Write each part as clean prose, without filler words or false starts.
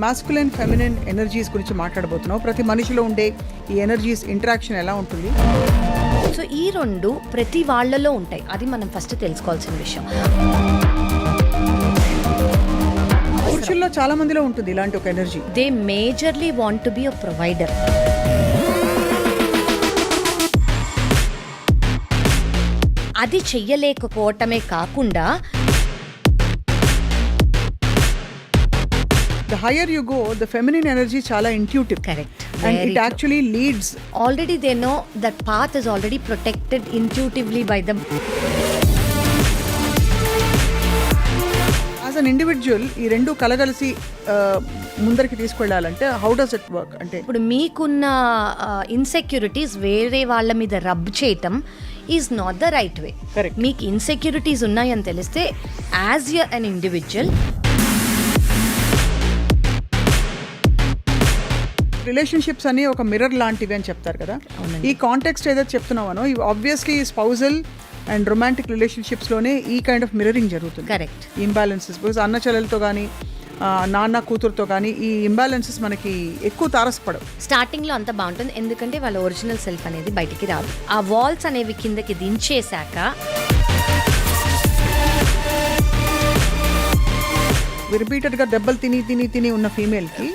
Masculine feminine energies గురించి మాట్లాడబోతున్నాం. ప్రతి మనిషిలో ఉండే ఈ ఎనర్జీస్ ఇంటరాక్షన్ ఎలా ఉంటుంది? సో ఈ రెండు ప్రతి వాళ్ళలో ఉంటాయి, అది మనం ఫస్ట్ తెలుసుకోవాల్సిన విషయం. పురుషుల్లో చాలా మందిలో ఉంటుంది ఇలాంటి ఒక energy. They majorly want to be a provider. అది చెయ్యలేకపోవటమే కాకుండా the higher you go, the feminine energy chala intuitive. Correct. And Very it actually leads. Already they know that path is already protected intuitively by them. As an individual, ఈ రెండు కలగలిసి ముందరికి తీసుకెళ్ళాలంటే how does it work? అంటే ఇప్పుడు మీకున్న insecurities వేరే వాళ్ళ మీద rub చేయటం is not the right way. Correct. మీకు ఇన్సెక్యూరిటీస్ ఉన్నాయని తెలిస్తే యాజ్ అన్ ఇండివిజువల్ రిలేషన్షిప్స్ అని ఒక మిర్రర్ లాంటివి అని చెప్తారు కదా. ఈ కాంటెక్స్ట్ ఏదైతే చెప్తున్నావనో ఇవి ఆబ్వియస్లీ స్పౌజల్ అండ్ రొమాంటిక్ రిలేషన్షిప్స్లోనే ఈ కైండ్ ఆఫ్ మిర్రరింగ్ జరుగుతుంది. కరెక్ట్. ఇంబ్యాలెన్సెస్ బికాజ్ అన్న చెల్లెలతో కానీ నాన్న కూతురుతో కానీ ఈ ఇంబ్యాలెన్సెస్ మనకి ఎక్కువ తారసపడవు. స్టార్టింగ్లో అంతా బాగుంటుంది, ఎందుకంటే వాళ్ళ ఒరిజినల్ సెల్ఫ్ అనేది బయటికి రాదు. ఆ వాల్స్ అనేవి కిందకి దించేశాక రిపీటెడ్గా దెబ్బలు తిని ఉన్న ఫీమేల్కి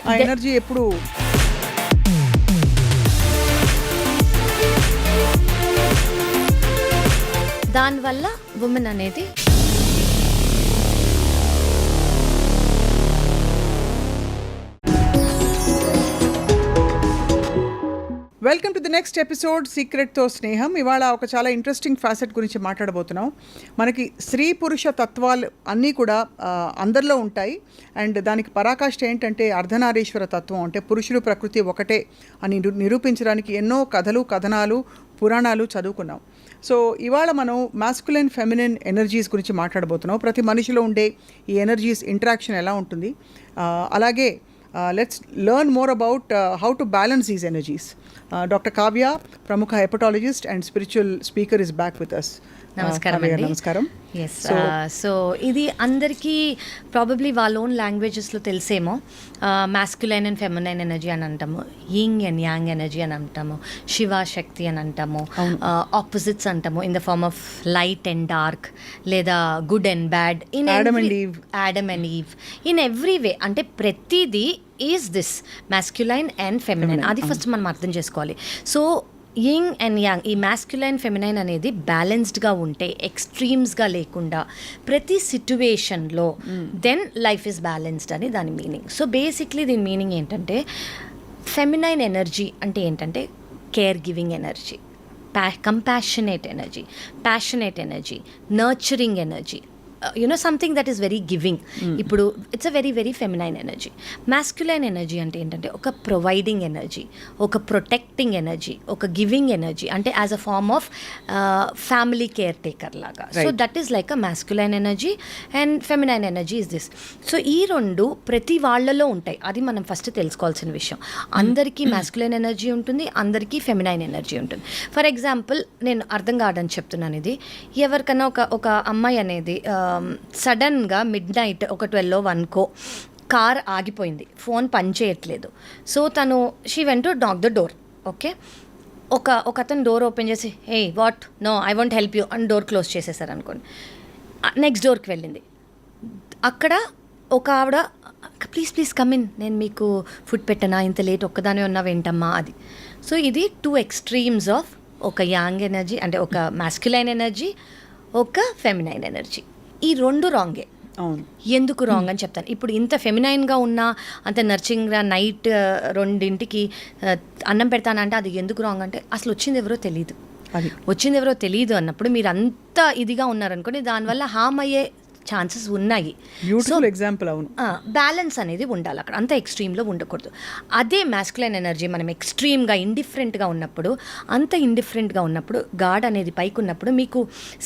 ఆ ఎనర్జీ ఎప్పుడు దానివల్ల ఉమెన్ అనేది welcome to the next episode సీక్రెట్తో స్నేహం. ఇవాళ ఒక చాలా ఇంట్రెస్టింగ్ ఫ్యాసెట్ గురించి మాట్లాడబోతున్నాం. మనకి స్త్రీ పురుష తత్వాలు అన్నీ కూడా అందరిలో ఉంటాయి. అండ్ దానికి పరాకాష్ఠ ఏంటంటే అర్ధనారీశ్వర తత్వం, అంటే పురుషుడు ప్రకృతి ఒకటే అని నిరూపించడానికి ఎన్నో కథలు కథనాలు పురాణాలు చదువుకున్నాం. సో ఇవాళ మనం మాస్కులైన్ ఫెమినిన్ ఎనర్జీస్ గురించి మాట్లాడబోతున్నాం. ప్రతి మనిషిలో ఉండే ఈ ఎనర్జీస్ ఇంటరాక్షన్ ఎలా ఉంటుంది, అలాగే let's learn more about how to balance these energies. Dr. Kavya, Pramukha hepatologist and spiritual speaker, is back with us. నమస్కారం Kavya, అండి. నమస్కారం. ఎస్. సో ఇది అందరికీ ప్రాబబ్లీ వాళ్ళ ఓన్ లాంగ్వేజెస్లో తెలిసేమో. మాస్క్యులైన్ అండ్ ఫెమినైన్ ఎనర్జీ అని అంటాము, యింగ్ అండ్ యాంగ్ ఎనర్జీ అని అంటాము, శివ శక్తి అని అంటాము, ఆపోజిట్స్ అంటాము in the form of light and dark, లేదా good and bad, in Adam and Eve. Adam and Eve, in every way. అంటే ప్రతిదీ is this masculine and feminine. అది ఫస్ట్ మనం అర్థం చేసుకోవాలి. సో యింగ్ అండ్ యాంగ్, ఈ masculine feminine అనేది బ్యాలెన్స్డ్గా ఉంటే, ఎక్స్ట్రీమ్స్గా లేకుండా ప్రతి సిట్యువేషన్లో, దెన్ లైఫ్ ఈజ్ బ్యాలెన్స్డ్ అని దాని మీనింగ్. సో బేసిక్లీ దీని మీనింగ్ ఏంటంటే, ఫెమినైన్ ఎనర్జీ అంటే ఏంటంటే care giving energy, compassionate energy, passionate energy, nurturing energy, something that is very giving. ఇప్పుడు it's a very very feminine energy. Masculine energy అంటే ఏంటంటే ఒక ప్రొవైడింగ్ ఎనర్జీ, ఒక ప్రొటెక్టింగ్ ఎనర్జీ, ఒక గివింగ్ ఎనర్జీ, అంటే as a form of family caretaker లాగా. So that is like a masculine energy and feminine energy is this. So ఈ రెండు ప్రతి వాళ్ళలో ఉంటాయి, అది మనం ఫస్ట్ తెలుసుకోవాల్సిన విషయం. అందరికీ మాస్క్యులైన్ ఎనర్జీ ఉంటుంది, అందరికీ ఫెమినైన్ ఎనర్జీ ఉంటుంది. ఫర్ ఎగ్జాంపుల్, నేను అర్థం కాదని చెప్తున్నాను ఇది. ఎవరికైనా ఒక అమ్మాయి అనేది సడన్గా మిడ్ నైట్ ఒక 12-1 కార్ ఆగిపోయింది, ఫోన్ పనిచేయట్లేదు. సో తను she went to knock the door. Okay, ఒక అతను డోర్ ఓపెన్ చేసి hey what, no I want help you అని డోర్ క్లోజ్ చేసేసారు అనుకోండి. నెక్స్ట్ డోర్కి వెళ్ళింది, అక్కడ ఒక ఆవిడ ప్లీజ్ కమ్ ఇన్, నేను మీకు ఫుడ్ పెట్టనా, ఇంత లేట్ ఒక్కదానే ఉన్నావు ఏంటమ్మా అది. సో ఇది 2 ఎక్స్ట్రీమ్స్ ఆఫ్ ఒక యాంగ్ ఎనర్జీ, అంటే ఒక మాస్క్యులైన్ ఎనర్జీ, ఒక ఫెమినైన్ ఎనర్జీ. ఈ రెండు రాంగే. ఎందుకు రాంగ్ అని చెప్తాను. ఇప్పుడు ఇంత ఫెమినైన్గా ఉన్నా, అంత నర్చింగ్గా నైట్ 2ంటికి అన్నం పెడతానంటే అది ఎందుకు రాంగ్ అంటే, అసలు వచ్చింది ఎవరో తెలియదు అన్నప్పుడు మీరు అంత ఇదిగా ఉన్నారనుకోండి, దానివల్ల హామ్ అయ్యే ఛాన్సెస్ ఉన్నాయి. Beautiful example. అవును, బ్యాలెన్స్ అనేది ఉండాలి అక్కడ, అంత ఎక్స్ట్రీమ్లో ఉండకూడదు. అదే మాస్క్యులైన్ ఎనర్జీ మనం ఎక్స్ట్రీమ్గా ఇండిఫరెంట్గా ఉన్నప్పుడు, అంత ఇండిఫరెంట్గా ఉన్నప్పుడు, గాడ్ అనేది పైకి ఉన్నప్పుడు మీకు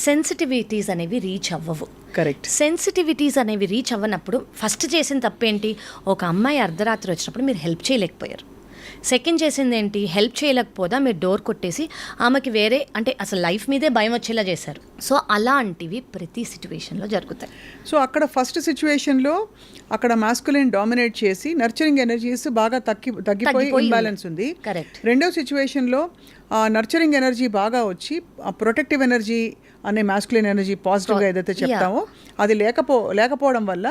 సెన్సిటివిటీస్ అనేవి రీచ్ అవ్వవు. కరెక్ట్. సెన్సిటివిటీస్ అనేవి రీచ్ అవ్వనప్పుడు ఫస్ట్ చేసిన తప్పేంటి, ఒక అమ్మాయి అర్ధరాత్రి వచ్చినప్పుడు మీరు హెల్ప్ చేయలేకపోయారు. సెకండ్ చేసింది ఏంటి, హెల్ప్ చేయలేకపోదా మీరు డోర్ కొట్టేసి ఆమెకి వేరే అంటే అసలు లైఫ్ మీదే భయం వచ్చేలా చేశారు. సో అలాంటివి ప్రతి సిచ్యువేషన్లో జరుగుతాయి. సో అక్కడ ఫస్ట్ సిచ్యువేషన్లో అక్కడ మాస్కులిన్ డామినేట్ చేసి నర్చరింగ్ ఎనర్జీస్ బాగా తగ్గిపోయి ఇంబ్యాలెన్స్ ఉంది. కరెక్ట్. రెండో సిచ్యువేషన్లో నర్చరింగ్ ఎనర్జీ బాగా వచ్చి ప్రొటెక్టివ్ ఎనర్జీ అనే మాస్కులిన్ ఎనర్జీ పాజిటివ్గా ఏదైతే చెప్తామో అది లేకపోవడం వల్ల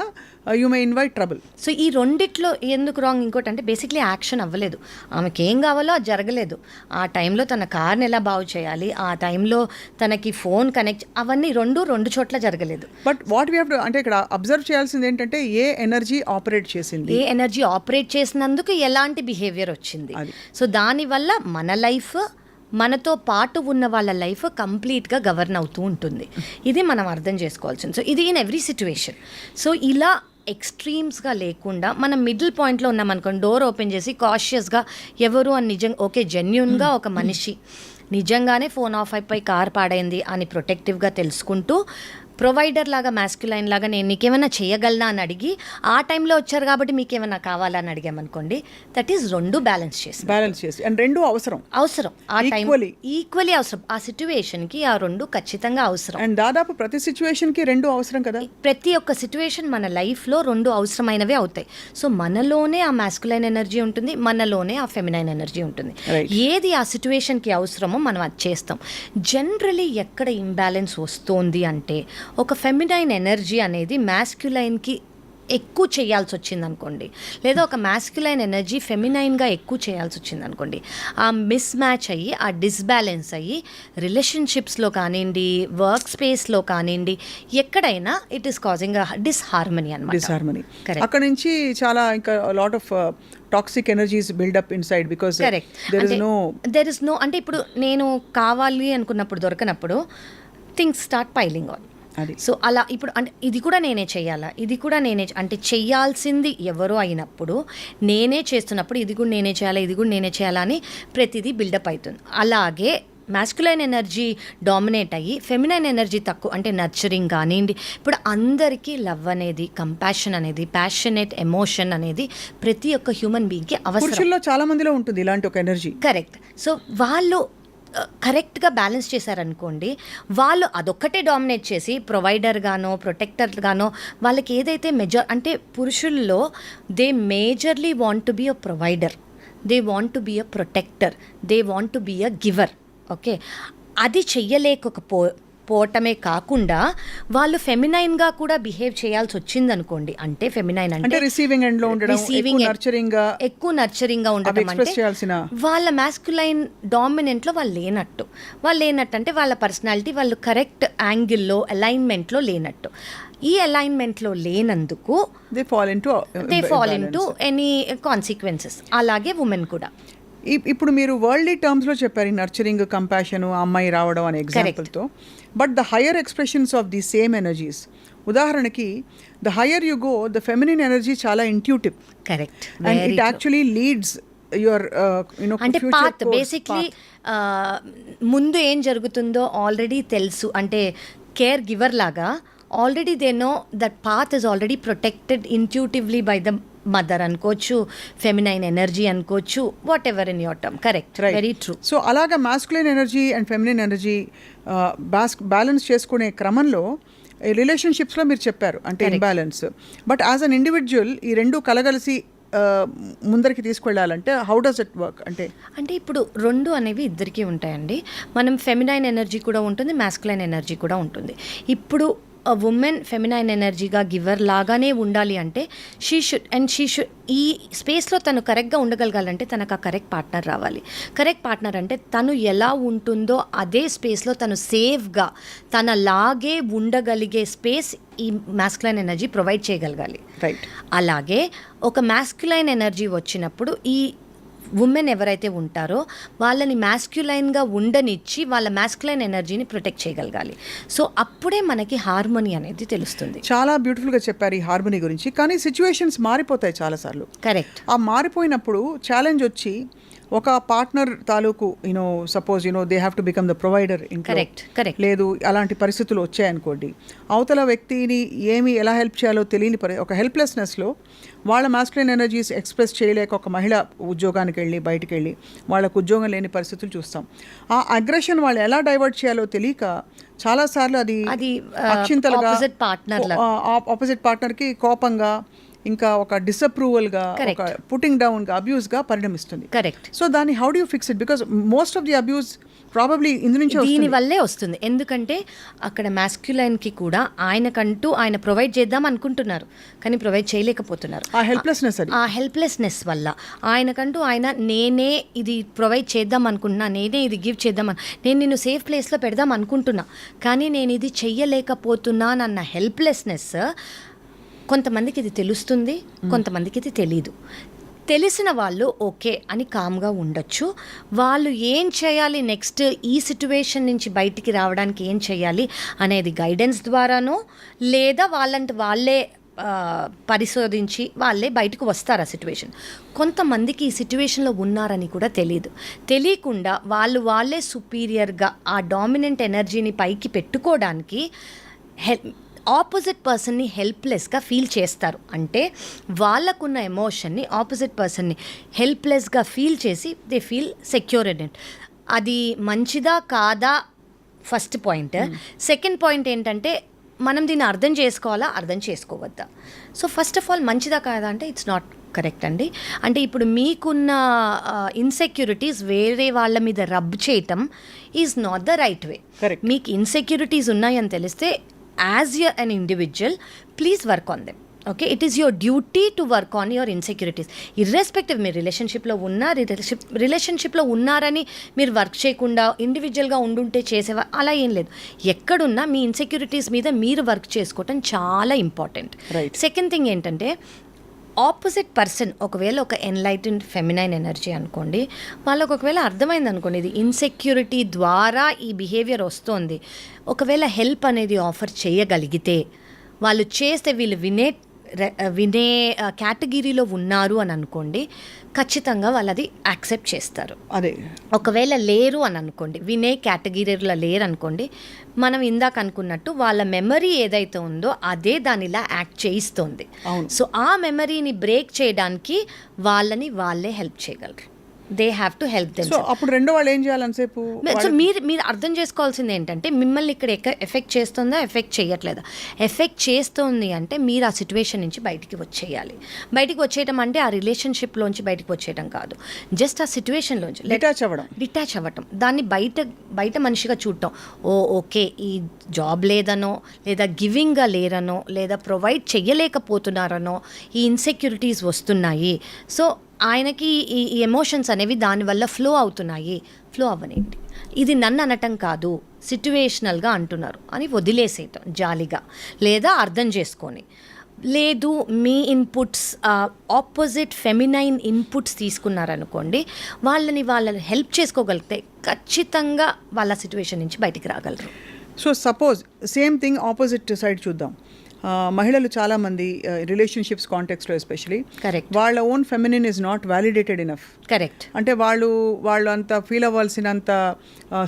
you may invite trouble. So ఈ రెండిట్లో ఎందుకు రాంగ్, ఇంకోటి అంటే బేసిక్లీ యాక్షన్ అవ్వలేదు, ఆమెకి ఏం కావాలో అది జరగలేదు. ఆ టైంలో తన కార్ని ఎలా బాగు చేయాలి, ఆ టైంలో తనకి ఫోన్ కనెక్ట్, అవన్నీ రెండు చోట్ల జరగలేదు. But what we have to అంటే ఇక్కడ అబ్జర్వ్ చేయాల్సింది ఏంటంటే ఏ ఎనర్జీ ఆపరేట్ చేసింది, ఏ ఎనర్జీ ఆపరేట్ చేసినందుకు ఎలాంటి బిహేవియర్ వచ్చింది. సో దానివల్ల మన లైఫ్, మనతో పాటు ఉన్న వాళ్ళ లైఫ్ కంప్లీట్గా గవర్న్ అవుతూ ఉంటుంది. ఇది మనం అర్థం చేసుకోవాల్సింది. సో ఇది ఇన్ ఎవ్రీ సిచ్యువేషన్. సో ఇలా ఎక్స్ట్రీమ్స్గా లేకుండా మనం మిడిల్ పాయింట్లో ఉన్నాం అనుకోండి, డోర్ ఓపెన్ చేసి కాషియస్గా ఎవరు అని ఓకే జెన్యున్గా ఒక మనిషి నిజంగానే ఫోన్ ఆఫ్ అయిపోయి కార్ పాడైంది అని ప్రొటెక్టివ్గా తెలుసుకుంటూ ప్రొవైడర్ లాగా మాస్క్యులైన్ లాగా నేను నీకేమైనా చేయగలనా అని అడిగి ఆ టైంలో వచ్చారు కాబట్టి మీకేమైనా కావాలని అడిగామనుకోండి, దట్ ఈస్ రెండు బ్యాలెన్స్ చేసి అండ్ రెండు అవసరం ఆ టైం ఈక్వలీ అవసరం, ఆ సిచ్యువేషన్కి ఆ రెండు ఖచ్చితంగా అవసరం. అండ్ దాదాపు ప్రతి సిచ్యువేషన్కి రెండు అవసరం కదా. ప్రతి ఒక్క సిచ్యువేషన్ మన లైఫ్లో రెండు అవసరమైనవే అవుతాయి. సో మనలోనే ఆ మాస్క్యులైన్ ఎనర్జీ ఉంటుంది, మనలోనే ఆ ఫెమినైన్ ఎనర్జీ ఉంటుంది. ఏది ఆ సిచ్యువేషన్కి అవసరమో మనం అది చేస్తాం. జనరలీ ఎక్కడ ఇంబ్యాలెన్స్ వస్తుంది అంటే ఒక ఫెమినైన్ ఎనర్జీ అనేది మాస్క్యులైన్కి ఎక్కువ చేయాల్సి వచ్చింది అనుకోండి, లేదా ఒక మాస్క్యులైన్ ఎనర్జీ ఫెమినైన్గా ఎక్కువ చేయాల్సి వచ్చింది అనుకోండి, ఆ మిస్ మ్యాచ్ అయ్యి ఆ డిస్బ్యాలెన్స్ అయ్యి రిలేషన్షిప్స్లో కానివ్వండి, వర్క్ స్పేస్లో కానివ్వండి, ఎక్కడైనా ఇట్ ఈస్ కాజింగ్ డిస్హార్మనీ అనమాట. డిస్హార్మనీ అక్కడ నుంచి చాలా ఇంకా lot of toxic energies build up inside because there is no అంటే ఇప్పుడు నేను కావాలి అనుకున్నప్పుడు దొరకనప్పుడు things start piling on. So అలా ఇప్పుడు అంటే ఇది కూడా నేనే చేయాలా, ఇది కూడా నేనే అంటే చేయాల్సింది ఎవరో అయినప్పుడు నేనే చేస్తున్నప్పుడు ఇది కూడా నేనే చేయాలా, ఇది కూడా నేనే చేయాలా అని ప్రతిదీ బిల్డప్ అవుతుంది. అలాగే మాస్కులైన్ ఎనర్జీ డామినేట్ అయ్యి ఫెమినైన్ ఎనర్జీ తక్కువ అంటే నర్చరింగ్ కానివ్వండి. ఇప్పుడు అందరికీ లవ్ అనేది, కంపాషన్ అనేది, ప్యాషనేట్ ఎమోషన్ అనేది ప్రతి ఒక్క హ్యూమన్ బీయింగ్కి అవసరం. చాలా మందిలో ఉంటుంది ఇలాంటి ఒక ఎనర్జీ. కరెక్ట్. సో వాళ్ళు కరెక్ట్గా బ్యాలెన్స్ చేశారనుకోండి, వాళ్ళు అదొక్కటే డామినేట్ చేసి ప్రొవైడర్గానో ప్రొటెక్టర్గానో వాళ్ళకి ఏదైతే అంటే పురుషుల్లో they majorly want to be a provider, they want to be a protector, they want to be a giver. Okay, అది చెయ్యలేకపోవటమే కాకుండా వాళ్ళు ఫెమినైన్గా కూడా బిహేవ్ చేయాల్సి వచ్చింది అనుకోండి. అంటే ఫెమినైన్ అంటే రిసీవింగ్ ఎండ్ లో ఉండడం, ఎక్కువ నర్చరింగ్గా ఉండడం, అంటే వాళ్ళ మాస్కులైన్ డామినెంట్లో వాళ్ళు లేనట్టు అంటే వాళ్ళ పర్సనాలిటీ వాళ్ళు కరెక్ట్ యాంగిల్లో అలైన్మెంట్లో లేనట్టు. ఈ అలైన్మెంట్లో లేనందుకు they fall into any consequences. అలాగే ఉమెన్ కూడా. ఇప్పుడు మీరు వరల్డ్లీ టర్మ్స్లో చెప్పారు నర్చరింగ్, కంపాషన్, అమ్మాయి రావడం అనే ఎగ్జాంపుల్తో. But the higher expressions of the same energies, ఉదాహరణకి the higher you go the feminine energy చాలా intuitive. Correct. And it actually leads your అంటే పాత్ బేసిక్లీ ముందు ఏం జరుగుతుందో ఆల్రెడీ తెలుసు. అంటే కేర్ గివర్ లాగా already they know that path is already protected intuitively by the mother అనుకోవచ్చు, feminine energy అనుకోవచ్చు, whatever in your term. Correct, very true. So అలాగా masculine energy and feminine energy balance చేసుకునే క్రమంలో రిలేషన్షిప్స్లో మీరు చెప్పారు అంటే imbalance. But as an individual ఈ రెండు కలగలిసి ముందరికి తీసుకెళ్ళాలంటే హౌ డస్ ఇట్ వర్క్? అంటే ఇప్పుడు రెండు అనేవి ఇద్దరికీ ఉంటాయండి. మనం ఫెమినైన్ ఎనర్జీ కూడా ఉంటుంది, మాస్కులైన్ ఎనర్జీ కూడా ఉంటుంది. ఇప్పుడు ఉమెన్ ఫెమినైన్ ఎనర్జీగా గివర్ లాగానే ఉండాలి అంటే షీ షుడ్ ఈ స్పేస్లో తను కరెక్ట్గా ఉండగలగాలంటే తనకు ఆ కరెక్ట్ పార్ట్నర్ రావాలి. కరెక్ట్ పార్ట్నర్ అంటే తను ఎలా ఉంటుందో అదే స్పేస్లో తను సేఫ్గా తనలాగే ఉండగలిగే స్పేస్ ఈ మాస్కులైన్ ఎనర్జీ ప్రొవైడ్ చేయగలగాలి. రైట్. అలాగే ఒక మాస్కులైన్ ఎనర్జీ వచ్చినప్పుడు ఈ ఉమెన్ ఎవరైతే ఉంటారో వాళ్ళని మాస్క్యులైన్గా ఉండనిచ్చి వాళ్ళ మాస్క్యులైన్ ఎనర్జీని ప్రొటెక్ట్ చేయగలగాలి. సో అప్పుడే మనకి హార్మోనీ అనేది తెలుస్తుంది. చాలా బ్యూటిఫుల్గా చెప్పారు ఈ హార్మోనీ గురించి. కానీ సిచ్యువేషన్స్ మారిపోతాయి చాలాసార్లు. కరెక్ట్. ఆ మారిపోయినప్పుడు ఛాలెంజ్ వచ్చి ఒక పార్ట్నర్ తాలూకు suppose they have to become the provider Correct, correct. లేదు అలాంటి పరిస్థితులు వచ్చాయనుకోండి, అవతల వ్యక్తిని ఎలా హెల్ప్ చేయాలో తెలియని ఒక హెల్ప్లెస్నెస్లో వాళ్ళ మాస్కులైన్ ఎనర్జీస్ ఎక్స్ప్రెస్ చేయలేక ఒక మహిళ ఉద్యోగానికి వెళ్ళి బయటికి వెళ్ళి వాళ్ళకు ఉద్యోగం లేని పరిస్థితులు చూస్తాం. ఆ అగ్రెషన్ వాళ్ళు ఎలా డైవర్ట్ చేయాలో తెలియక చాలాసార్లు అది అక్షింతలుగా ఆపోజిట్ పార్ట్నర్కి కోపంగా, ఇంకా ఒక డిసప్రూవల్గా, ఒక పుట్టింగ్ డౌన్గా, అబ్యూస్గా పరిణమిస్తుంది. కరెక్ట్. సో దాన్ని how do fix it? Because most of the abuse probably దీని వల్లే వస్తుంది. ఎందుకంటే అక్కడ మాస్క్యులైన్కి కూడా ఆయన ప్రొవైడ్ చేద్దాం అనుకుంటున్నారు, కానీ ప్రొవైడ్ చేయలేకపోతున్నారు. ఆ హెల్ప్లెస్నెస్ వల్ల ఆయన నేనే ఇది ప్రొవైడ్ చేద్దాం అనుకుంటున్నా, నేనే ఇది గివ్ చేద్దామని, నేను నిన్ను సేఫ్ ప్లేస్లో పెడదాం అనుకుంటున్నా, కానీ నేను ఇది చెయ్యలేకపోతున్నానన్న హెల్ప్లెస్నెస్ కొంతమందికి ఇది తెలుస్తుంది, కొంతమందికి ఇది తెలీదు. తెలిసిన వాళ్ళు ఓకే అని కామ్గా ఉండొచ్చు. వాళ్ళు ఏం చేయాలి నెక్స్ట్, ఈ సిట్యువేషన్ నుంచి బయటికి రావడానికి ఏం చేయాలి అనేది గైడెన్స్ ద్వారానో, లేదా వాళ్ళే పరిశోధించి వాళ్ళే బయటకు వస్తారు ఆ సిట్యువేషన్. కొంతమందికి ఈ సిట్యువేషన్లో ఉన్నారని కూడా తెలియకుండా వాళ్ళే సుపీరియర్గా ఆ డామినెంట్ ఎనర్జీని పైకి పెట్టుకోవడానికి ఆపోజిట్ పర్సన్ని హెల్ప్లెస్గా ఫీల్ చేస్తారు. అంటే వాళ్ళకున్న ఎమోషన్ని ఆపోజిట్ పర్సన్ని హెల్ప్లెస్గా ఫీల్ చేసి they feel secure in it. అది మంచిదా కాదా ఫస్ట్ పాయింట్. సెకండ్ పాయింట్ ఏంటంటే మనం దీన్ని అర్థం చేసుకోవాలా, అర్థం చేసుకోవద్దా. సో ఫస్ట్ ఆఫ్ ఆల్ మంచిదా కాదా అంటే ఇట్స్ నాట్ కరెక్ట్ అండి. అంటే ఇప్పుడు మీకున్న ఇన్సెక్యూరిటీస్ వేరే వాళ్ళ మీద రబ్ చేయటం is not the right way. మీకు ఇన్సెక్యూరిటీస్ ఉన్నాయని తెలిస్తే as an individual, please work on them. Okay, it is your duty to work on your insecurities. Irrespective మీరు రిలేషన్షిప్లో ఉన్నారని మీరు వర్క్ చేయకుండా ఇండివిజువల్గా ఉండుంటే చేసేవా అలా ఏం లేదు. ఎక్కడున్నా మీ ఇన్సెక్యూరిటీస్ మీద మీరు వర్క్ చేసుకోవటం చాలా ఇంపార్టెంట్. సెకండ్ థింగ్ ఏంటంటే ఆపోజిట్ పర్సన్ ఒకవేళ ఒక ఎన్లైటెండ్ ఫెమినైన్ ఎనర్జీ అనుకోండి, వాళ్ళకు ఒకవేళ అర్థమైంది అనుకోండి ఇది ఇన్సెక్యూరిటీ ద్వారా ఈ బిహేవియర్ వస్తుంది, ఒకవేళ హెల్ప్ అనేది ఆఫర్ చేయగలిగితే, వాళ్ళు చేస్తే వీళ్ళు వినే కేటగిరీలో ఉన్నారు అని అనుకోండి, ఖచ్చితంగా వాళ్ళు అది యాక్సెప్ట్ చేస్తారు. అదే ఒకవేళ లేరు అని అనుకోండి, వినే కేటగిరీలో లేరు అనుకోండి, మనం ఇందాక అనుకున్నట్టు వాళ్ళ మెమరీ ఏదైతే ఉందో అదే దానిలా యాక్ట్ చేయిస్తుంది. సో ఆ మెమరీని బ్రేక్ చేయడానికి వాళ్ళే హెల్ప్ చేయగలరు. They have to help them. So అప్పుడు రెండో వాళ్ళు ఏం చేయాలని సేపు సో మీరు అర్థం చేసుకోవాల్సింది ఏంటంటే మిమ్మల్ని ఇక్కడ ఎఫెక్ట్ చేస్తుందా, ఎఫెక్ట్ చేయట్లేదా. ఎఫెక్ట్ చేస్తుంది అంటే మీరు ఆ సిచ్యువేషన్ నుంచి బయటికి వచ్చేయాలి. బయటికి వచ్చేయటం అంటే ఆ రిలేషన్షిప్లోంచి బయటికి వచ్చేయటం కాదు, జస్ట్ ఆ సిచ్యువేషన్లోంచి డిటాచ్ అవ్వటం, దాన్ని బయట మనిషిగా చూడటం. ఓకే ఈ జాబ్ లేదనో, లేదా గివింగ్గా లేరనో, లేదా ప్రొవైడ్ చెయ్యలేకపోతున్నారనో ఈ ఇన్సెక్యూరిటీస్ వస్తున్నాయి, సో ఆయనకి ఈ ఎమోషన్స్ అనేవి దానివల్ల ఫ్లో అవ్వనేంటి, ఇది నన్ను అనటం కాదు సిట్యువేషనల్గా అంటున్నారు అని వదిలేసేయటం జాలిగా, లేదా అర్థం చేసుకొని. లేదు మీ ఇన్పుట్స్ ఆపోజిట్ ఫెమినైన్ ఇన్పుట్స్ తీసుకున్నారనుకోండి, వాళ్ళని హెల్ప్ చేసుకోగలిగితే ఖచ్చితంగా వాళ్ళ సిట్యువేషన్ నుంచి బయటికి రాగలరు. So suppose same thing opposite side చూద్దాం. మహిళలు చాలామంది రిలేషన్షిప్స్ కాంటెక్స్లో ఎస్పెషలీ వాళ్ళ own feminine is not validated enough. Correct. అంటే వాళ్ళు అంత ఫీల్ అవ్వాల్సినంత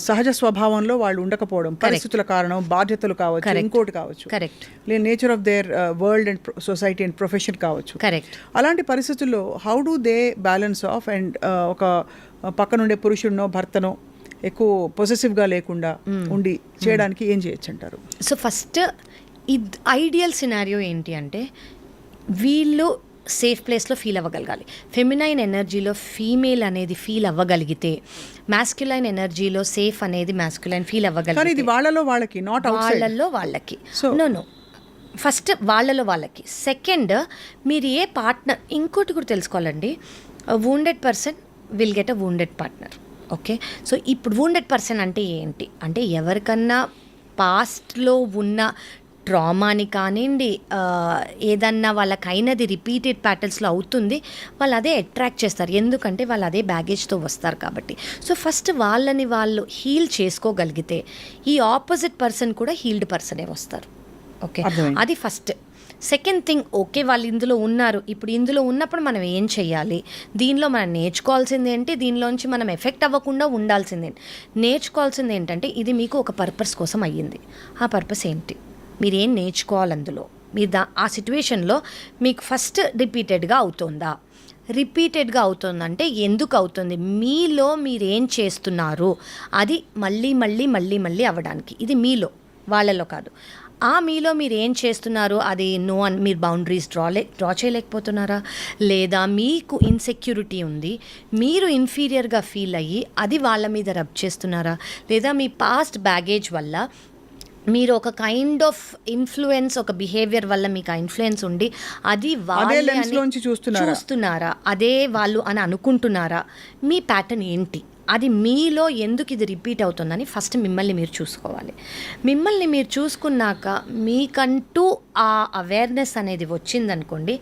సహజ స్వభావంలో వాళ్ళు ఉండకపోవడం, పరిస్థితుల కారణం, బాధ్యతలు కావచ్చు, ఇంకోటి కావచ్చు, లేదా nature of their world and society and profession కావచ్చు. అలాంటి పరిస్థితుల్లో how do they balance of and ఒక పక్కనుండే పురుషుడినో భర్తనో ఎక్కువ పొసెసివ్గా లేకుండా ఉండి చేయడానికి ఏం చేయొచ్చు అంటారు? సో ఫస్ట్ ఇది ఐడియల్ సినారియో ఏంటి అంటే వీళ్ళు సేఫ్ ప్లేస్లో ఫీల్ అవ్వగలగాలి. ఫెమినైన్ ఎనర్జీలో ఫీమేల్ అనేది ఫీల్ అవ్వగలిగితే, మాస్క్యులైన్ ఎనర్జీలో సేఫ్ అనేది మాస్క్యులైన్ ఫీల్ అవ్వగలిగితే, వాళ్ళలో వాళ్ళకి నో ఫస్ట్ వాళ్ళలో వాళ్ళకి. సెకండ్, మీరు ఏ పార్ట్నర్, ఇంకోటి కూడా తెలుసుకోవాలండి, wounded person will get a wounded partner. Okay, so ఇప్పుడు వూండెడ్ పర్సన్ అంటే ఏంటి అంటే ఎవరికన్నా పాస్ట్లో ఉన్న ట్రామాని కానివ్వండి, ఏదన్నా వాళ్ళకైనది రిపీటెడ్ ప్యాటర్న్స్లో అవుతుంది, వాళ్ళు అదే అట్రాక్ట్ చేస్తారు, ఎందుకంటే వాళ్ళు అదే బ్యాగేజ్తో వస్తారు కాబట్టి. సో ఫస్ట్ వాళ్ళని వాళ్ళు హీల్ చేసుకోగలిగితే ఈ ఆపోజిట్ పర్సన్ కూడా హీల్డ్ పర్సనే వస్తారు. ఓకే, అది ఫస్ట్. సెకండ్ థింగ్, ఓకే వాళ్ళు ఇందులో ఉన్నారు, ఇప్పుడు ఇందులో ఉన్నప్పుడు మనం ఏం చేయాలి, దీనిలో మనం నేర్చుకోవాల్సింది ఏంటి, దీనిలోంచి మనం ఎఫెక్ట్ అవ్వకుండా ఉండాల్సింది ఏంటి. నేర్చుకోవాల్సింది ఏంటంటే ఇది మీకు ఒక పర్పస్ కోసం అయ్యింది. ఆ పర్పస్ ఏంటి, మీరు ఏం నేర్చుకోవాలి అందులో, మీరు ఆ సిచ్యువేషన్లో మీకు ఫస్ట్ రిపీటెడ్గా అవుతుందంటే ఎందుకు అవుతుంది, మీలో మీరు ఏం చేస్తున్నారు అది మళ్ళీ మళ్ళీ మళ్ళీ మళ్ళీ అవ్వడానికి. ఇది మీలో, వాళ్ళలో కాదు. ఆ మీలో మీరు ఏం చేస్తున్నారు అది నో అని మీరు బౌండరీస్ డ్రా చేయలేకపోతున్నారా, లేదా మీకు ఇన్సెక్యూరిటీ ఉంది, మీరు ఇన్ఫీరియర్గా ఫీల్ అయ్యి అది వాళ్ళ మీద రబ్ చేస్తున్నారా, లేదా మీ పాస్ట్ బ్యాగేజ్ వల్ల మీరు ఒక కైండ్ ఆఫ్ ఇన్ఫ్లుయెన్స్, ఒక బిహేవియర్ వల్ల మీకు ఆ ఇన్ఫ్లుయెన్స్ ఉండి అది వాళ్ళని చూస్తున్నారా, అదే వాళ్ళు అని అనుకుంటున్నారా, మీ ప్యాటర్న్ ఏంటి, అది మీలో ఎందుకు ఇది రిపీట్ అవుతుందని ఫస్ట్ మిమ్మల్ని మీరు చూసుకోవాలి. మిమ్మల్ని మీరు చూసుకున్నాక మీకంటూ ఆ అవేర్నెస్ అనేది వచ్చిందనుకోండి,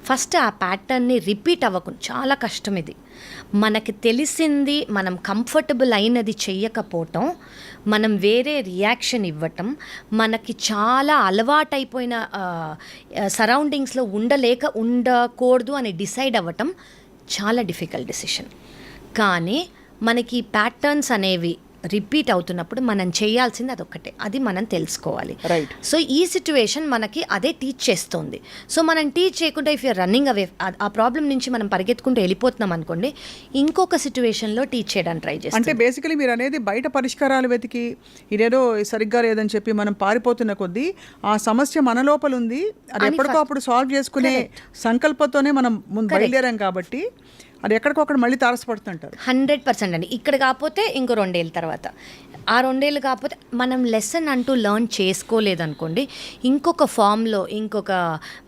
ఫస్ట్ ఆ ప్యాటర్న్ని రిపీట్ అవ్వకుండా, చాలా కష్టం ఇది, మనకి తెలిసింది మనం కంఫర్టబుల్ అయినది చెయ్యకపోవటం, మనం వేరే రియాక్షన్ ఇవ్వటం, మనకి చాలా అలవాటైపోయిన సరౌండింగ్స్లో ఉండకూడదు అని డిసైడ్ అవ్వటం చాలా డిఫికల్ట్ డెసిషన్. కానీ మనకి ప్యాటర్న్స్ అనేవి రిపీట్ అవుతున్నప్పుడు మనం చేయాల్సింది అదొక్కటే, అది మనం తెలుసుకోవాలి. సో ఈ సిచ్యువేషన్ మనకి అదే టీచ్ చేస్తుంది. సో మనం టీచ్ చేయకుండా ఇఫ్ యూర్ రన్నింగ్ అవే, ఆ ప్రాబ్లం నుంచి మనం పరిగెత్తుకుంటూ వెళ్ళిపోతున్నాం అనుకోండి, ఇంకొక సిచ్యువేషన్లో టీచ్ చేయడానికి ట్రై చేస్తాం. అంటే బేసికలీ మీరు అనేది బయట పరిష్కారాలు వెతికి ఇదేదో సరిగ్గా లేదని చెప్పి మనం పారిపోతున్న కొద్దీ ఆ సమస్య మన లోపల ఉంది, అది ఎప్పటికో అప్పుడు సాల్వ్ చేసుకునే సంకల్పంతోనే మనం ముందు బయలుదేరాం కాబట్టి అది ఎక్కడికొక్కడ మళ్ళీ తారసపడుతుంటారు. 100% అండి. ఇక్కడ కాకపోతే ఇంకో 2 ఏళ్ళ తర్వాత, ఆ 2 ఏళ్ళు కాకపోతే మనం లెసన్ అంటూ లెర్న్ చేసుకోలేదనుకోండి, ఇంకొక ఫామ్లో, ఇంకొక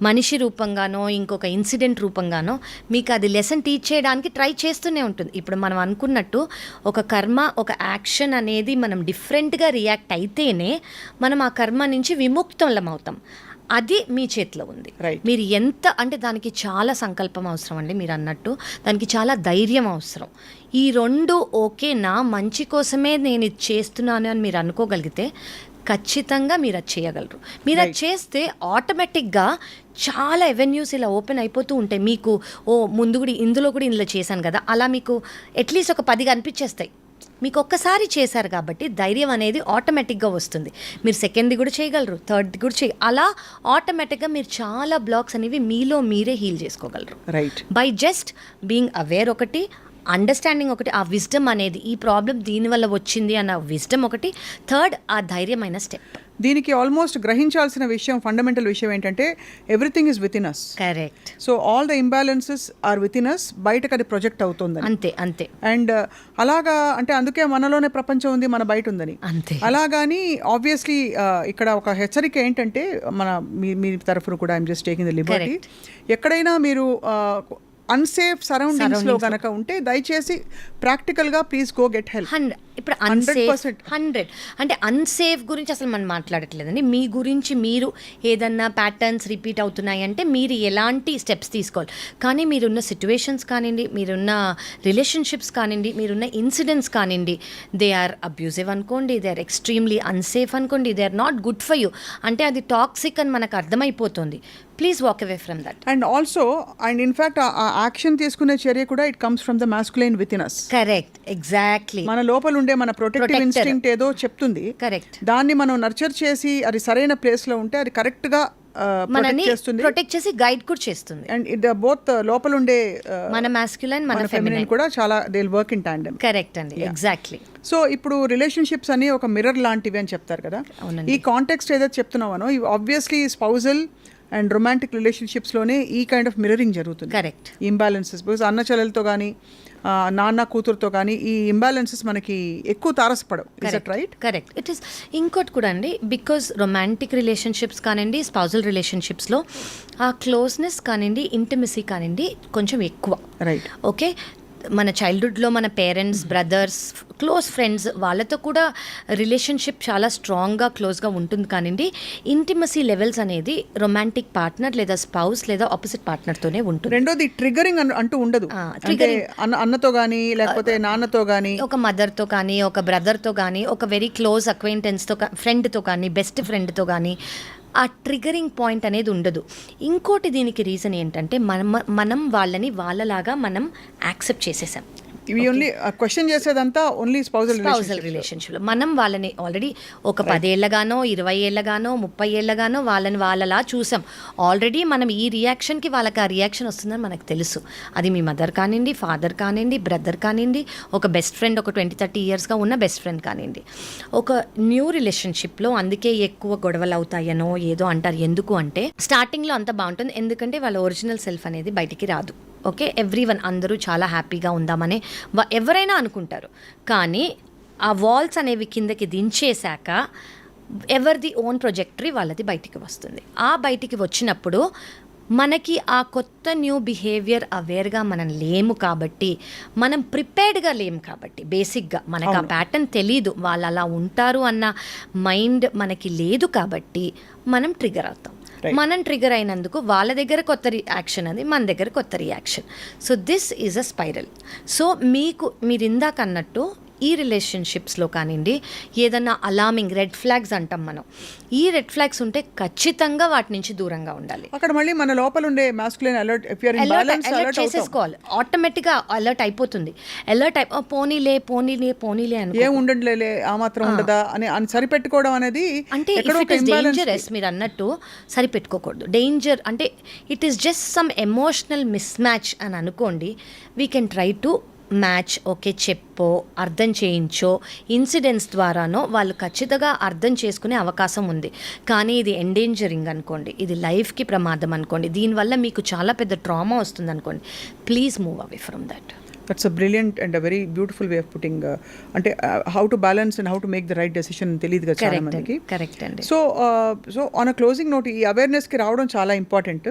మనిషి రూపంగానో, ఇంకొక ఇన్సిడెంట్ రూపంగానో మీకు అది లెసన్ టీచ్ చేయడానికి ట్రై చేస్తూనే ఉంటుంది. ఇప్పుడు మనం అనుకున్నట్టు ఒక కర్మ, ఒక యాక్షన్ అనేది మనం డిఫరెంట్గా రియాక్ట్ అయితేనే మనం ఆ కర్మ నుంచి విముక్తులం అవుతాం. అది మీ చేతిలో ఉంది. మీరు ఎంత అంటే దానికి చాలా సంకల్పం అవసరం అండి, మీరు అన్నట్టు దానికి చాలా ధైర్యం అవసరం. ఈ 2 ఓకే నా మంచి కోసమే నేను ఇది చేస్తున్నాను అని మీరు అనుకోగలిగితే ఖచ్చితంగా మీరు అది చేయగలరు. మీరు అది చేస్తే ఆటోమేటిక్గా చాలా ఎవెన్యూస్ ఇలా ఓపెన్ అయిపోతూ ఉంటాయి. మీకు ముందు కూడా ఇందులో చేశాను కదా, అలా మీకు అట్లీస్ట్ ఒక 10 కనిపించేస్తాయి. మీకు ఒక్కసారి చేశారు కాబట్టి ధైర్యం అనేది ఆటోమేటిక్గా వస్తుంది. మీరు సెకండ్ది కూడా చేయగలరు, థర్డ్ది కూడా అలా ఆటోమేటిక్గా మీరు చాలా బ్లాక్స్ అనేవి మీలో మీరే హీల్ చేసుకోగలరు. బై జస్ట్ బీయింగ్ అవేర్ ఒకటి, అండర్స్టాండింగ్ ఒకటి, ఆ విజ్డమ్ అనేది ఈ ప్రాబ్లం దీనివల్ల వచ్చింది అన్న విజ్డమ్ ఒకటి, థర్డ్ ఆ ధైర్యమైన స్టెప్. దీనికి ఆల్మోస్ట్ గ్రహించాల్సిన విషయం, ఫండమెంటల్ విషయం ఏంటంటే everything is within us. Correct. So all the imbalances are within us, బయటకు అది ప్రొజెక్ట్ అవుతుంది. అంతే. అండ్ అలాగా అంటే అందుకే మనలోనే ప్రపంచం ఉంది, మన బయట ఉందని. అంతే. అలాగాని ఆబ్వియస్లీ ఇక్కడ ఒక హెచ్చరిక ఏంటంటే మీ తరఫున కూడా I'm just taking the Liberty, ఎక్కడైనా మీరు అన్సేఫ్ సరౌండింగ్స్లో కనుక ఉంటే దయచేసి ప్రాక్టికల్గా ప్లీజ్ గో గెట్ హెల్ప్. ఇప్పుడు 100 అంటే అన్సేఫ్ గురించి అసలు మనం మాట్లాడట్లేదండి. మీ గురించి మీరు ఏదన్నా ప్యాటర్న్స్ రిపీట్ అవుతున్నాయి అంటే మీరు ఎలాంటి స్టెప్స్ తీసుకోవాలి. కానీ మీరున్న సిచ్యువేషన్స్ కానివ్వండి, మీరున్న రిలేషన్షిప్స్ కానివ్వండి, మీరున్న ఇన్సిడెంట్స్ కానివ్వండి, దే ఆర్ అబ్యూజివ్ అనుకోండి, దే ఆర్ ఎక్స్ట్రీమ్లీ అన్సేఫ్ అనుకోండి, they are not good for you అంటే అది టాక్సిక్ అని మనకు అర్థమైపోతుంది. Please walk away from that. And also and in fact ఆ యాక్షన్ తీసుకునే చర్య కూడా it comes from the masculine within us. Correct, exactly. మన లోపల ఉండే మన ప్రొటెక్టివ్ ఇన్స్టింక్ట్ ఏదో చెప్తుంది. కరెక్ట్. దాన్ని మనం నర్చర్ చేసి అది సరైన ప్లేస్ లో ఉంటే అది కరెక్ట్ గా ప్రొటెక్ట్ చేసి గైడ్ కూడా చేస్తుంది. అండ్ ఇది బోత్ లోపల ఉండే మన మాస్క్యులైన్, మన ఫెమినైన్ కూడా చాలా they will work in tandem. Correct అండి, ఎగ్జాక్ట్లీ. సో ఇప్పుడు రిలేషన్షిప్స్ అని ఒక మిర్రర్ లాంటివి అని చెప్తారు కదా, ఈ కాంటెక్స్ట్ ఏదైతే చెప్తున్నామనో ఇవి ఆబ్వియస్లీ స్పౌజల్ అండ్ రొమాంటిక్ రిలేషన్షిప్స్లోనే ఈ కైండ్ ఆఫ్ మిర్రరింగ్ జరుగుతుంది. కరెక్ట్. ఇంబ్యాలెన్సెస్ బికాస్ అన్న చెల్లెలతో కానీ నాన్న కూతురుతో కానీ ఈ ఇంబ్యాలెన్సెస్ మనకి ఎక్కువ తారసపడవు. Is that right? Correct. It is ఇంకోటి కూడా అండి, బికాజ్ రొమాంటిక్ రిలేషన్షిప్స్ కానివ్వండి, స్పౌజల్ రిలేషన్షిప్స్లో ఆ క్లోజ్నెస్ కానివ్వండి, ఇంటిమసీ కానివ్వండి కొంచెం ఎక్కువ. రైట్. ఓకే. మన చైల్డ్హుడ్లో మన పేరెంట్స్, బ్రదర్స్, క్లోజ్ ఫ్రెండ్స్ వాళ్ళతో కూడా రిలేషన్షిప్ చాలా స్ట్రాంగ్గా క్లోజ్గా ఉంటుంది. కానివ్వండి ఇంటిమసీ లెవెల్స్ అనేది రొమాంటిక్ పార్ట్నర్ లేదా స్పౌస్ లేదా ఆపోజిట్ పార్ట్నర్తోనే ఉంటుంది. రెండోది ట్రిగరింగ్ అంటూ ఉండదు. అన్నతో కానీ లేకపోతే నాన్నతో కానీ, ఒక మదర్తో కానీ, ఒక బ్రదర్తో కానీ, ఒక వెరీ క్లోజ్ అక్వైంటెన్స్తో, ఫ్రెండ్తో కానీ, బెస్ట్ ఫ్రెండ్తో కానీ ఆ ట్రిగరింగ్ పాయింట్ అనేది ఉండదు. ఇంకోటి దీనికి రీజన్ ఏంటంటే మనం వాళ్ళని వాళ్ళలాగా మనం యాక్సెప్ట్ చేసేసాం. ఇవి ఓన్లీ క్వశ్చన్ చేసేదంతా ఓన్లీ స్పౌజల్ రిలేషన్షిప్లో మనం వాళ్ళని ఆల్రెడీ ఒక 10 ఏళ్ళగానో 20 ఏళ్ళగానో 30 ఏళ్ళగానో వాళ్ళని వాళ్ళలా చూసాం. ఆల్రెడీ మనం ఈ రియాక్షన్కి వాళ్ళకి ఆ రియాక్షన్ వస్తుందని మనకు తెలుసు. అది మీ మదర్ కానివ్వండి, ఫాదర్ కానివ్వండి, బ్రదర్ కానివ్వండి, ఒక బెస్ట్ ఫ్రెండ్, ఒక 20-30 ఇయర్స్గా ఉన్న బెస్ట్ ఫ్రెండ్ కానివ్వండి. ఒక న్యూ రిలేషన్షిప్లో అందుకే ఎక్కువ గొడవలు అవుతాయనో ఏదో అంటారు. ఎందుకు అంటే స్టార్టింగ్లో అంత బాగుంటుంది, ఎందుకంటే వాళ్ళ ఒరిజినల్ సెల్ఫ్ అనేది బయటికి రాదు. ఓకే, ఎవ్రీవన్ అందరూ చాలా హ్యాపీగా ఉందామని ఎవరైనా అనుకుంటారు. కానీ ఆ వాల్స్ అనేవి కిందకి దించేశాక ఎవరిది ఓన్ ప్రొజెక్టరీ వాళ్ళది బయటికి వస్తుంది. ఆ బయటికి వచ్చినప్పుడు మనకి ఆ కొత్త న్యూ బిహేవియర్ అవేర్గా మనం లేము కాబట్టి, మనం ప్రిపేర్డ్గా లేము కాబట్టి, బేసిక్గా మనకు ఆ ప్యాటర్న్ తెలీదు, వాళ్ళు అలా ఉంటారు అన్న మైండ్ మనకి లేదు కాబట్టి మనం ట్రిగర్ అవుతాం. మనం ట్రిగర్ అయినందుకు వాళ్ళ దగ్గర కొత్త రియాక్షన్ అది, మన దగ్గర కొత్త reaction. So this is a spiral. So మీరు ఇందాక అన్నట్టు ఈ రిలేషన్షిప్స్లో కానివ్వండి, ఏదన్నా అలార్మింగ్ రెడ్ ఫ్లాగ్స్ అంటాం మనం, ఈ రెడ్ ఫ్లాగ్స్ ఉంటే ఖచ్చితంగా వాటి నుంచి దూరంగా ఉండాలి. అక్కడ మళ్ళీ మన లోపల ఉండే మాస్కులైన్ అలర్ట్ చేసేసుకోవాలి. ఆటోమేటిక్గా అలర్ట్ అయిపోతుంది. అలర్ట్ పోనీలే అని ఏం ఉండట్లే, ఆ మాత్రం ఉండదా అని సరిపెట్టుకోవడం అనేది అంటే డేంజరస్. మీరు అన్నట్టు సరిపెట్టుకోకూడదు. డేంజర్ అంటే it is just some emotional mismatch అని అనుకోండి. We can try to match. Okay, చెప్పో అర్థం చేయించో ఇన్సిడెంట్స్ ద్వారానో వాళ్ళు ఖచ్చితంగా అర్థం చేసుకునే అవకాశం ఉంది. కానీ ఇది ఎండేంజరింగ్ అనుకోండి, ఇది లైఫ్కి ప్రమాదం అనుకోండి, దీనివల్ల మీకు చాలా పెద్ద ట్రామా వస్తుంది అనుకోండి, please move away from that. That's a brilliant and a very beautiful way of putting. అంటే how to balance and how to make the right decision తెలియదు కదా చాలా మందికి. కరెక్ట్ అండి. So on a closing note, ఈ అవేర్నెస్కి రావడం చాలా ఇంపార్టెంట్.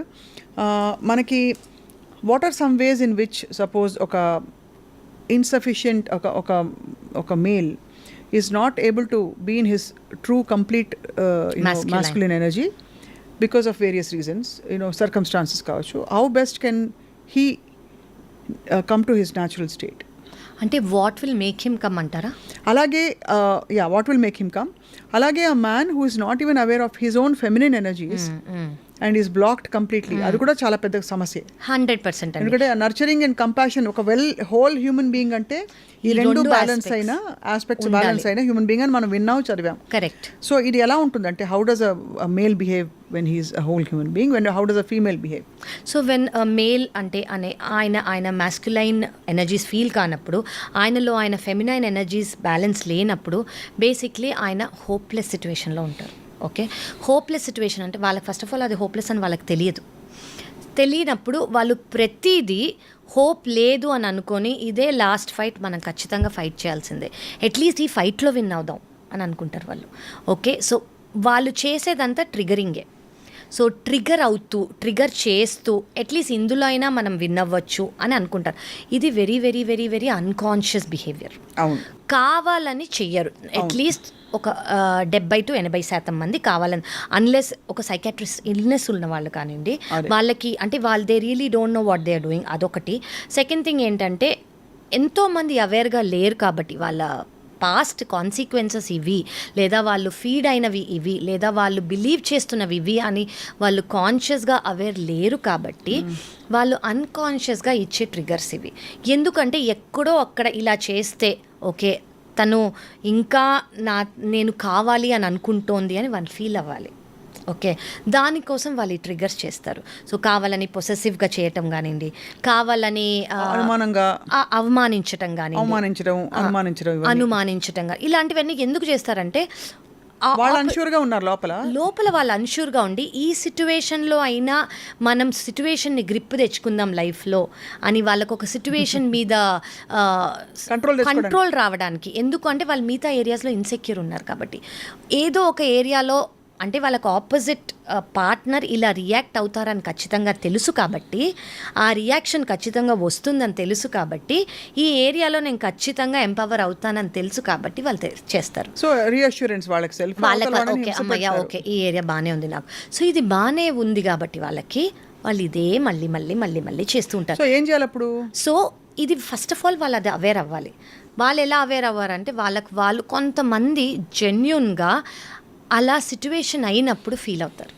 మనకి what are some ways in which suppose ఒక insufficient ఒక male is not able to be in his true complete masculine energy because of various reasons, circumstances కావచ్చు. How best can he come to his natural state? అంటే what will make him come అంటారా? అలాగే what will make him come. అలాగే a man who is not even aware of his own feminine energies and is blocked completely, అది కూడా చాలా పెద్ద సమస్య. 100%. ఎందుకంటే నర్చరింగ్ అండ్ కంపాషన్, ఒక హోల్ హ్యూమన్ బీయింగ్ అంటే ఈ రెండు బ్యాలెన్స్ అయిన ఆస్పెక్ట్స్ బ్యాలెన్స్ అయిన హ్యూమన్ బీయింగ్ అని మనం విన్నాం, చదివాం. కరెక్ట్. సో ఇది ఎలా ఉంటుందంటే, how does a male behave when he is a whole human being, how does a female behave? So when a male అంటే ఆయన masculine energies ఫీల్ కానప్పుడు, ఆయనలో ఆయన feminine energies బ్యాలెన్స్ లేనప్పుడు బేసిక్లీ ఆయన హోప్లెస్ సిచ్యువేషన్లో ఉంటారు. ఓకే, హోప్లెస్ సిచ్యువేషన్ అంటే వాళ్ళకి ఫస్ట్ ఆఫ్ ఆల్ అది హోప్లెస్ అని వాళ్ళకి తెలియనప్పుడు వాళ్ళు ప్రతిదీ హోప్ లేదు అని అనుకొని ఇదే లాస్ట్ ఫైట్, మనం ఖచ్చితంగా ఫైట్ చేయాల్సిందే, అట్లీస్ట్ ఈ ఫైట్లో విన్ అవుదాం అని అనుకుంటారు వాళ్ళు. ఓకే, సో వాళ్ళు చేసేదంతా ట్రిగరింగే. సో ట్రిగర్ చేస్తూ అట్లీస్ట్ ఇందులో అయినా మనం విన్ అవ్వచ్చు అని అనుకుంటారు. ఇది very very very very unconscious behaviour. కావాలని చెయ్యరు. అట్లీస్ట్ ఒక 70-80% మంది కావాలని, అన్లెస్ ఒక సైకాట్రిస్ట్ ఇల్నెస్ ఉన్న వాళ్ళు కానివ్వండి, వాళ్ళకి అంటే they really don't know what they are doing, అదొకటి. సెకండ్ థింగ్ ఏంటంటే, ఎంతోమంది అవేర్గా లేరు కాబట్టి వాళ్ళ పాస్ట్ కాన్సిక్వెన్సెస్ ఇవి, లేదా వాళ్ళు ఫీడ్ అయినవి ఇవి, లేదా వాళ్ళు బిలీవ్ చేస్తున్నవి ఇవి అని వాళ్ళు కాన్షియస్గా అవేర్ లేరు కాబట్టి వాళ్ళు అన్కాన్షియస్గా ఇచ్చే ట్రిగర్స్ ఇవి. ఎందుకంటే ఎక్కడో అక్కడ ఇలా చేస్తే ఓకే తను ఇంకా నేను కావాలి అని అనుకుంటోంది అని వాళ్ళు ఫీల్ అవ్వాలి. ఓకే, దానికోసం వాళ్ళు ఈ ట్రిగర్స్ చేస్తారు. సో కావాలని పొసెసివ్గా చేయటం కానివ్వండి, కావాలని అవమానించటం కానీ, అనుమానించటం కానీ, ఇలాంటివన్నీ ఎందుకు చేస్తారంటే వాళ్ళు అన్షూర్గా ఉన్నారు, లోపల వాళ్ళు అన్షూర్గా ఉండి ఈ సిచ్యువేషన్లో అయినా మనం సిచ్యువేషన్ని గ్రిప్ తెచ్చుకుందాం లైఫ్లో అని వాళ్ళకు ఒక సిచ్యువేషన్ మీద కంట్రోల్ రావడానికి. ఎందుకు అంటే వాళ్ళు మిగతా ఏరియాస్లో ఇన్సెక్యూర్ ఉన్నారు కాబట్టి, ఏదో ఒక ఏరియాలో అంటే వాళ్ళకు ఆపోజిట్ పార్ట్నర్ ఇలా రియాక్ట్ అవుతారని ఖచ్చితంగా తెలుసు కాబట్టి, ఆ రియాక్షన్ ఖచ్చితంగా వస్తుందని తెలుసు కాబట్టి, ఈ ఏరియాలో నేను ఖచ్చితంగా ఎంపవర్ అవుతానని తెలుసు కాబట్టి వాళ్ళు చేస్తారు. సో రీఅష్యూరెన్స్ వాళ్ళకి ఓకే అమ్మయ్య ఓకే ఈ ఏరియా బాగానే ఉంది నాకు, సో ఇది బాగానే ఉంది కాబట్టి వాళ్ళు ఇదే మళ్ళీ మళ్ళీ మళ్ళీ మళ్ళీ చేస్తూ ఉంటారు. సో ఏం చేయాలి అప్పుడు? సో ఇది ఫస్ట్ ఆఫ్ ఆల్ వాళ్ళు అది అవేర్ అవ్వాలి. వాళ్ళు ఎలా అవేర్ అవ్వారంటే, వాళ్ళు కొంతమంది జెన్యూన్గా అలా సిట్యువేషన్ అయినప్పుడు ఫీల్ అవుతారు.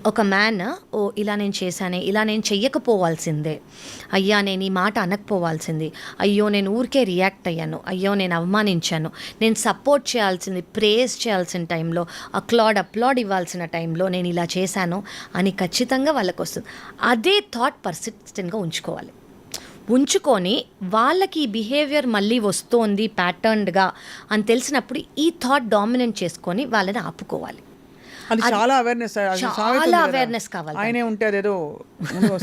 ఒక మ్యాన్ ఓ ఇలా నేను చేశానే, ఇలా నేను చెయ్యకపోవాల్సిందే, అయ్యా నేను ఈ మాట అనకపోవాల్సింది, అయ్యో నేను ఊరికే రియాక్ట్ అయ్యాను, అయ్యో నేను అవమానించాను, నేను సపోర్ట్ చేయాల్సింది, ప్రేజ్ చేయాల్సిన టైంలో, అప్లాడ్ ఇవ్వాల్సిన టైంలో నేను ఇలా చేశాను అని ఖచ్చితంగా వాళ్ళకి వస్తుంది. అదే థాట్ పర్సిస్టెంట్గా ఉంచుకొని వాళ్ళకి ఈ బిహేవియర్ మళ్ళీ వస్తోంది ప్యాటర్న్డ్గా అని తెలిసినప్పుడు ఈ థాట్ డామినేట్ చేసుకొని వాళ్ళని ఆపుకోవాలి. అది చాలా అవేర్నెస్, చాలా అవేర్నెస్ కావాలి. ఆయనే ఉంటే అదేదో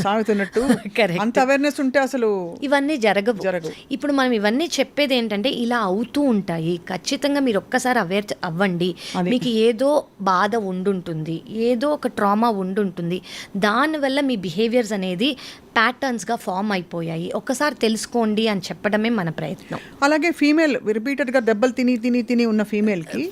సాగుతున్నట్టు Correct. అంత అవేర్నెస్ ఉంటే అసలు ఇవన్నీ జరగవు. ఇప్పుడు మనం ఇవన్నీ చెప్పేది ఏంటంటే ఇలా అవుతూ ఉంటాయి, ఖచ్చితంగా మీరు ఒక్కసారి అవేర్ అవ్వండి. మీకు ఏదో బాధ ఉండుంటుంది, ఏదో ఒక ట్రామా ఉండుంటుంది, దానివల్ల మీ బిహేవియర్స్ అనేది ప్యాటర్న్స్గా ఫామ్ అయిపోయాయి, ఒక్కసారి తెలుసుకోండి అని చెప్పడమే మన ప్రయత్నం. అలాగే ఫీమేల్ రిపీటెడ్గా దెబ్బలు తిని ఉన్న ఫీమేల్కి